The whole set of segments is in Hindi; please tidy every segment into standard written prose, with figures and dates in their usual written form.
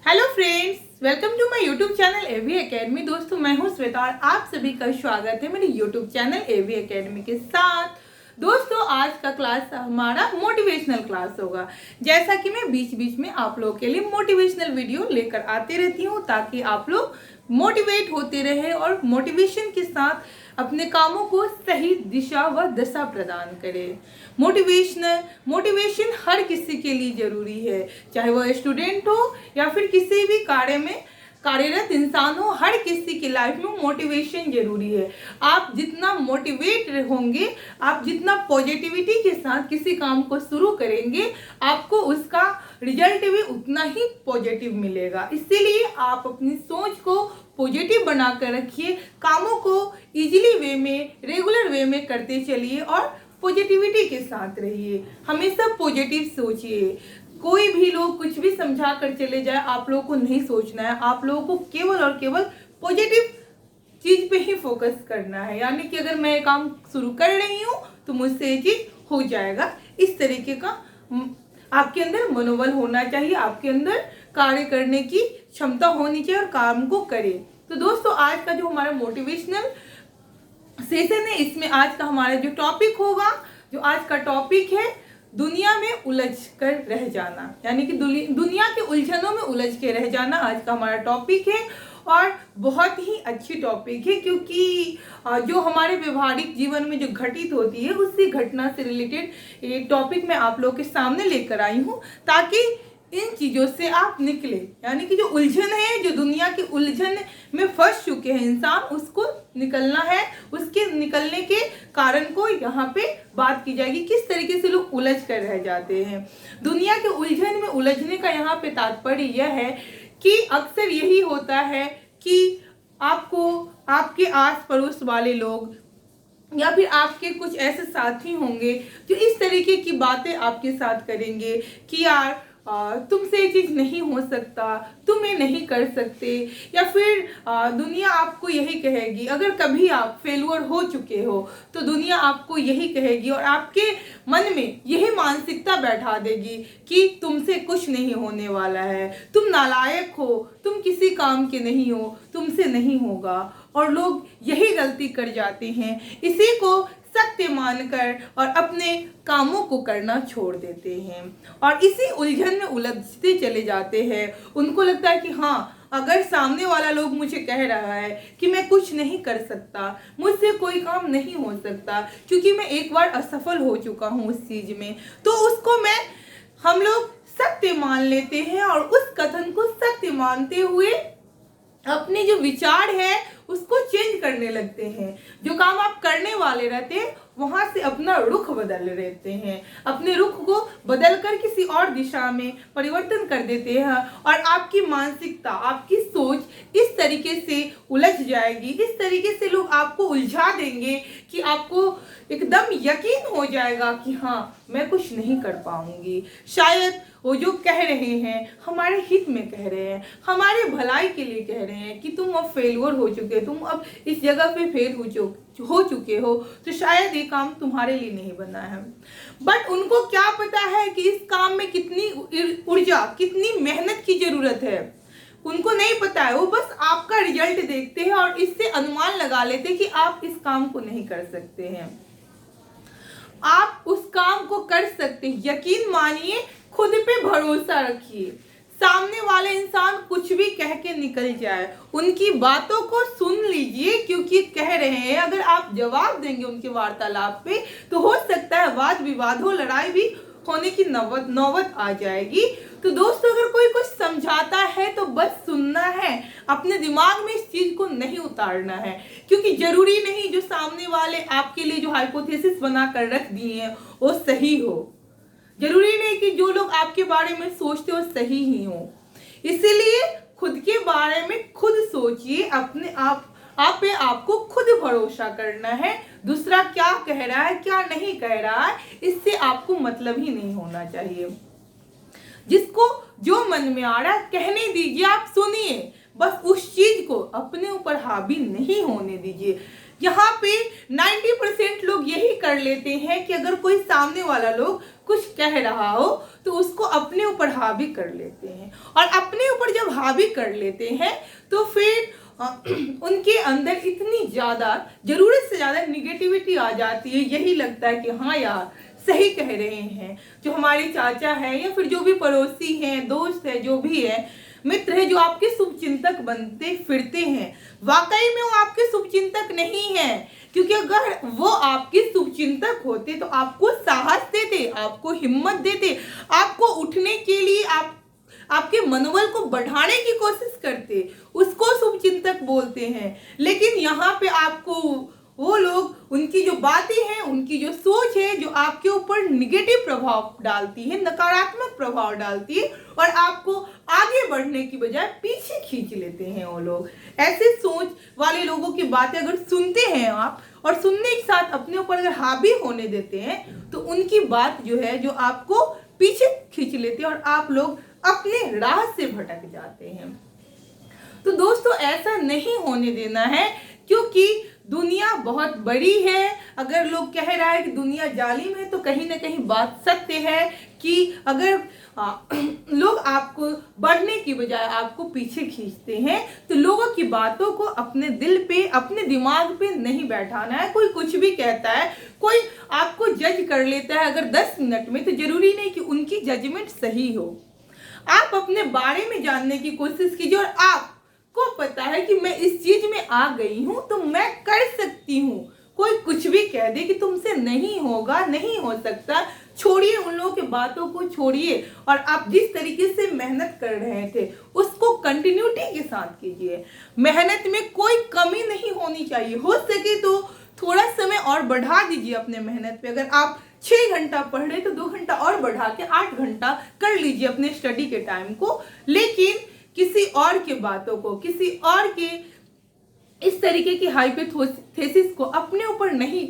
Hello friends, welcome to my YouTube channel AV academy. दोस्तों, मैं हूं श्वेता और आप सभी का स्वागत है मेरे यूट्यूब चैनल एवी एकेडमी के साथ। दोस्तों, आज का क्लास हमारा मोटिवेशनल क्लास होगा। जैसा कि मैं बीच बीच में आप लोगों के लिए मोटिवेशनल वीडियो लेकर आती रहती हूँ ताकि आप लोग मोटिवेट होते रहे और मोटिवेशन के साथ अपने कामों को सही दिशा व दशा प्रदान करें। मोटिवेशन हर किसी के लिए जरूरी है, चाहे वह स्टूडेंट हो या फिर किसी भी कार्य में कार्यरत इंसान हो। हर किसी की लाइफ में मोटिवेशन जरूरी है। आप जितना मोटिवेट होंगे, आप जितना पॉजिटिविटी के साथ किसी काम को शुरू करेंगे, आपको उसका रिजल्ट भी उतना ही पॉजिटिव मिलेगा। इसीलिए आप अपनी सोच को पॉजिटिव बनाकर रखिए, कामों को इजीली वे में, रेगुलर वे में करते चलिए और पॉजिटिविटी के साथ रहिए। हमेशा पॉजिटिव सोचिए। कोई भी लोग कुछ भी समझा कर चले जाए, आप लोगों को नहीं सोचना है। आप लोगों को केवल और केवल पॉजिटिव चीज पे ही फोकस करना है। यानी कि अगर मैं काम शुरू कर रही हूँ तो मुझसे ये चीज हो जाएगा, इस तरीके का आपके अंदर मनोबल होना चाहिए। आपके अंदर कार्य करने की क्षमता होनी चाहिए और काम को करें। तो दोस्तों, आज का जो हमारा मोटिवेशनल सेशन है, इसमें आज का हमारा जो टॉपिक होगा, जो आज का टॉपिक है, दुनिया में उलझ कर रह जाना। यानी कि दुनिया के उलझनों में उलझ के रह जाना आज का हमारा टॉपिक है। और बहुत ही अच्छी टॉपिक है, क्योंकि जो हमारे व्यवहारिक जीवन में जो घटित होती है, उसी घटना से रिलेटेड ये टॉपिक मैं आप लोगों के सामने लेकर आई हूँ, ताकि इन चीजों से आप निकले। यानी कि जो उलझन है, जो दुनिया की उलझन में फंस चुके हैं इंसान, उसको निकलना है। उसके निकलने के कारण को यहाँ पे बात की जाएगी, किस तरीके से लोग उलझ कर रह जाते हैं। दुनिया के उलझन में उलझने का यहाँ पे तात्पर्य यह है कि अक्सर यही होता है कि आपको आपके आस पड़ोस वाले लोग या फिर आपके कुछ ऐसे साथी होंगे जो इस तरीके की बातें आपके साथ करेंगे कि यार तुमसे ये चीज नहीं हो सकता, तुम ये नहीं कर सकते। या फिर दुनिया आपको यही कहेगी, अगर कभी आप फेलुअर हो चुके हो तो दुनिया आपको यही कहेगी और आपके मन में यही मानसिकता बैठा देगी कि तुमसे कुछ नहीं होने वाला है, तुम नालायक हो, तुम किसी काम के नहीं हो, तुमसे नहीं होगा। और लोग यही गलती कर जाते हैं, इसी को सत्य मानकर और अपने कामों को करना छोड़ देते हैं और इसी उलझन में उलझते चले जाते हैं। उनको लगता है कि हाँ, अगर सामने वाला लोग मुझे कह रहा है कि मैं कुछ नहीं कर सकता, मुझसे कोई काम नहीं हो सकता, क्योंकि मैं एक बार असफल हो चुका हूँ उस चीज में, तो उसको हम लोग सत्य मान लेते हैं और उस कथन को सत्य मानते हुए अपने जो विचार है उसको चेंज करने लगते हैं। जो काम आप करने वाले रहते हैं, वहां से अपना रुख बदल लेते हैं, अपने रुख को बदलकर किसी और दिशा में परिवर्तन कर देते हैं और आपकी मानसिकता, आपकी सोच इस तरीके से उलझ जाएगी, इस तरीके से लोग आपको उलझा देंगे कि आपको एकदम यकीन हो जाएगा कि हाँ, मैं कुछ नहीं कर पाऊंगी। शायद वो जो कह रहे हैं हमारे हित में कह रहे हैं, हमारे भलाई के लिए कह रहे हैं कि तुम अब फेलुअर हो चुके, तुम अब इस जगह पे फेल हो चुके हो, तो शायद ये काम तुम्हारे लिए नहीं बना है। बट उनको क्या पता है कि इस काम में कितनी ऊर्जा, कितनी मेहनत की जरूरत है, उनको नहीं पता है। वो बस आपका रिजल्ट देखते हैं और इससे अनुमान लगा लेते हैं कि आप इस काम को नहीं कर सकते हैं। आप उस काम को कर सकते हैं, यकीन मानिए, खुद पे भरोसा रखिए। सामने वाले इंसान कुछ भी कह के निकल जाए, उनकी बातों को सुन लीजिए, क्योंकि कह रहे हैं, अगर आप जवाब देंगे उनके वार्तालाप पे तो हो सकता है वाद विवाद हो, लड़ाई भी होने की नौबत आ जाएगी। तो दोस्तों, अगर कोई कुछ समझाता है तो बस सुनना है, अपने दिमाग में इस चीज को नहीं उतारना है, क्योंकि जरूरी नहीं जो सामने वाले आपके लिए जो हाइपोथेसिस बना कर रख दिए हैं वो सही हो। जरूरी नहीं कि जो लोग आपके बारे में सोचते हो सही ही हो। इसीलिए खुद के बारे में खुद सोचिए, अपने आप पे आपको खुद भरोसा करना है। दूसरा क्या कह रहा है, क्या नहीं कह रहा है, इससे आपको मतलब ही नहीं होना चाहिए। जिसको जो मन में आ रहा है कहने दीजिए, आप सुनिए, बस उस चीज को अपने ऊपर हावी नहीं होने दीजिए। यहाँ पे 90% लोग यही कर लेते हैं कि अगर कोई सामने वाला लोग कुछ कह रहा हो तो उसको अपने ऊपर हावी कर लेते हैं, और अपने ऊपर जब हावी कर लेते हैं तो फिर उनके अंदर इतनी ज़्यादा ज़रूरत से ज़्यादा निगेटिविटी आ जाती है। यही लगता है कि हाँ यार सही कह रहे हैं, जो हमारे चाचा है या फिर जो भी पड़ोसी हैं, दोस्त है, जो भी है, मित्र है, जो आपके शुभचिंतक बनते फिरते हैं, वाकई में वो आपके शुभचिंतक नहीं है। क्योंकि अगर वो आपके शुभचिंतक होते तो आपको साहस देते, आपको हिम्मत देते, आपको उठने के लिए आपके मनोबल को बढ़ाने की कोशिश करते, उसको शुभचिंतक बोलते हैं। लेकिन यहाँ पे आपको वो लोग, उनकी जो बातें हैं, उनकी जो सोच है, जो आपके ऊपर निगेटिव प्रभाव डालती है, नकारात्मक प्रभाव डालती है, और आपको आगे बढ़ने की बजाय पीछे खींच लेते हैं वो लोग। ऐसे सोच वाले लोगों की बातें अगर सुनते हैं आप, और सुनने के साथ अपने ऊपर अगर हावी होने देते हैं, तो उनकी बात जो है, जो आपको पीछे खींच लेती है और आप लोग अपने राह से भटक जाते हैं। तो दोस्तों ऐसा नहीं होने देना है, क्योंकि दुनिया बहुत बड़ी है। अगर लोग कह रहा है कि दुनिया जालिम है, तो कहीं ना कहीं बात सत्य है कि अगर लोग आपको बढ़ने की बजाय आपको पीछे खींचते हैं, तो लोगों की बातों को अपने दिल पे, अपने दिमाग पे नहीं बैठाना है। कोई कुछ भी कहता है, कोई आपको जज कर लेता है अगर 10 मिनट में, तो जरूरी नहीं कि उनकी जजमेंट सही हो। आप अपने बारे में जानने की कोशिश कीजिए, और आपको पता है कि मैं इस चीज में आ गई हूं तो मैं कर सकती हूं। कोई कुछ भी कह दे कि तुमसे नहीं होगा, नहीं हो सकता, छोड़िए उन लोगों की बातों को, छोड़िए, और आप जिस तरीके से मेहनत कर रहे थे उसको कंटिन्यूटी के साथ कीजिए। मेहनत में कोई कमी नहीं होनी चाहिए। हो सके तो थोड़ा समय और बढ़ा दीजिए अपने मेहनत पे। अगर आप 6 घंटा पढ़ रहे तो 2 घंटा और बढ़ा के 8 घंटा कर लीजिए अपने स्टडी के टाइम को। लेकिन किसी और की बातों को, किसी और के इस तरीके की हाइपोथेसिस को अपने ऊपर नहीं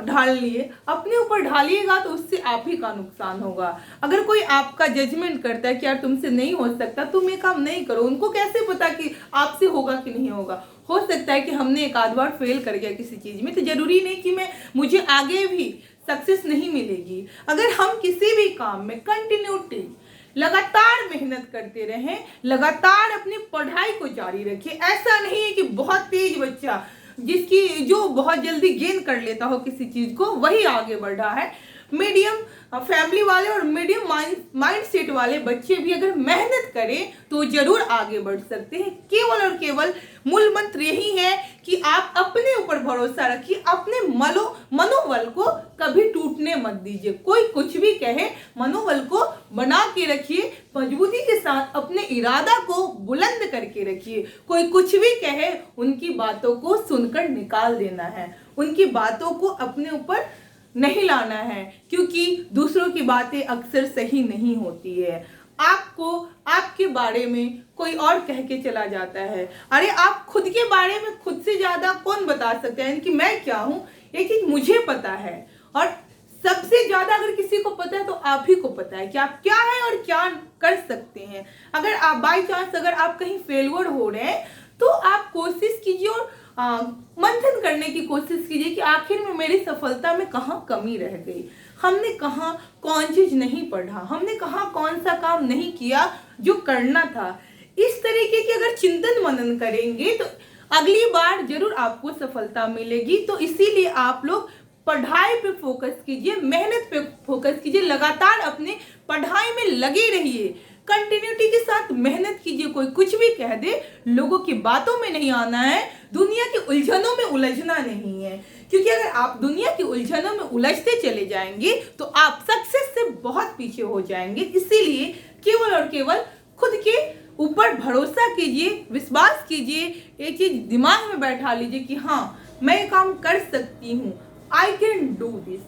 ढाल लिए। अपने ऊपर ढालिएगा तो उससे आप ही का नुकसान होगा। अगर कोई आपका जजमेंट करता है कि यार तुमसे नहीं हो सकता, तुम ये काम नहीं करो, उनको कैसे पता कि आपसे होगा कि नहीं होगा। हो सकता है कि हमने एक आध बार फेल कर गया किसी चीज में, तो जरूरी नहीं कि मुझे आगे भी सक्सेस नहीं मिलेगी। अगर हम किसी भी काम में कंटिन्यूटी लगातार मेहनत करते रहें, लगातार अपनी पढ़ाई को जारी रखें। ऐसा नहीं है कि बहुत तेज बच्चा जो बहुत जल्दी गेन कर लेता हो किसी चीज को, वही आगे बढ़ रहा है। मीडियम फैमिली वाले और मीडियम माइंड सेट वाले बच्चे भी अगर मेहनत करें तो जरूर आगे बढ़ सकते हैं। केवल और केवल मूल मंत्र यही है कि आप अपने ऊपर भरोसा रखिए, अपने मनोबल को कभी टूटने मत दीजिए। कोई कुछ भी कहे, मनोबल को बना के रखिए, मजबूती के साथ अपने इरादा को बुलंद करके रखिए। कोई कुछ भी कहे, उनकी बातों को सुनकर निकाल देना है, उनकी बातों को अपने ऊपर नहीं लाना है, क्योंकि दूसरों की बातें अक्सर सही नहीं होती है। आपको आपके बारे में कोई और कह के चला जाता है। अरे आप खुद के बारे में खुद से ज्यादा कौन बता सकता है कि मैं क्या हूं। ये चीज मुझे पता है, और सबसे ज्यादा अगर किसी को पता है तो आप ही को पता है कि आप क्या है और क्या कर सकते हैं। अगर आप बाई चांस अगर आप कहीं फेलवर हो रहे हैं, तो आप कोशिश कीजिए और मंथन करने की कोशिश कीजिए कि आखिर में मेरी सफलता में कहाँ कमी रह गई, हमने कहाँ कौन चीज नहीं पढ़ा, हमने कहाँ कौन सा काम नहीं किया जो करना था। इस तरीके की अगर चिंतन मनन करेंगे तो अगली बार जरूर आपको सफलता मिलेगी। तो इसीलिए आप लोग पढ़ाई पे फोकस कीजिए, मेहनत पे फोकस कीजिए, लगातार अपने पढ़ाई में लगे रहिए, कंटिन्यूटी के साथ मेहनत कीजिए। कोई कुछ भी कह दे, लोगों की बातों में नहीं आना है, दुनिया की उलझनों में उलझना नहीं है। क्योंकि अगर आप दुनिया की उलझनों में उलझते चले जाएंगे तो आप सक्सेस से बहुत पीछे हो जाएंगे। इसीलिए केवल और केवल खुद के ऊपर भरोसा कीजिए, विश्वास कीजिए, एक चीज दिमाग में बैठा लीजिए कि हाँ मैं काम कर सकती हूँ, आई कैन डू दिस।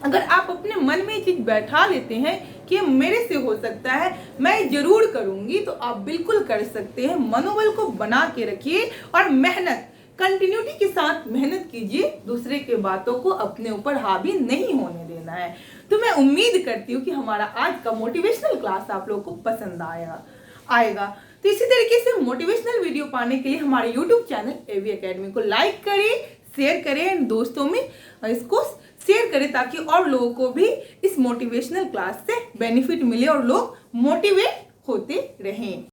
अगर आप अपने मन में ये चीज बैठा लेते हैं कि मेरे से हो सकता है, मैं जरूर करूंगी, तो आप बिल्कुल कर सकते हैं। मनोबल को बना के रखिए और मेहनत, कंटिन्यूटी के साथ मेहनत कीजिए। दूसरे के बातों को अपने ऊपर हावी नहीं होने देना है। तो मैं उम्मीद करती हूँ कि हमारा आज का मोटिवेशनल क्लास आप लोगों को पसंद आएगा। तो इसी तरीके से मोटिवेशनल वीडियो पाने के लिए हमारे YouTube चैनल AV Academy को लाइक करें, शेयर करें दोस्तों में, और इसको शेयर करें ताकि और लोगों को भी इस मोटिवेशनल क्लास से बेनिफिट मिले और लोग मोटिवेट होते रहें।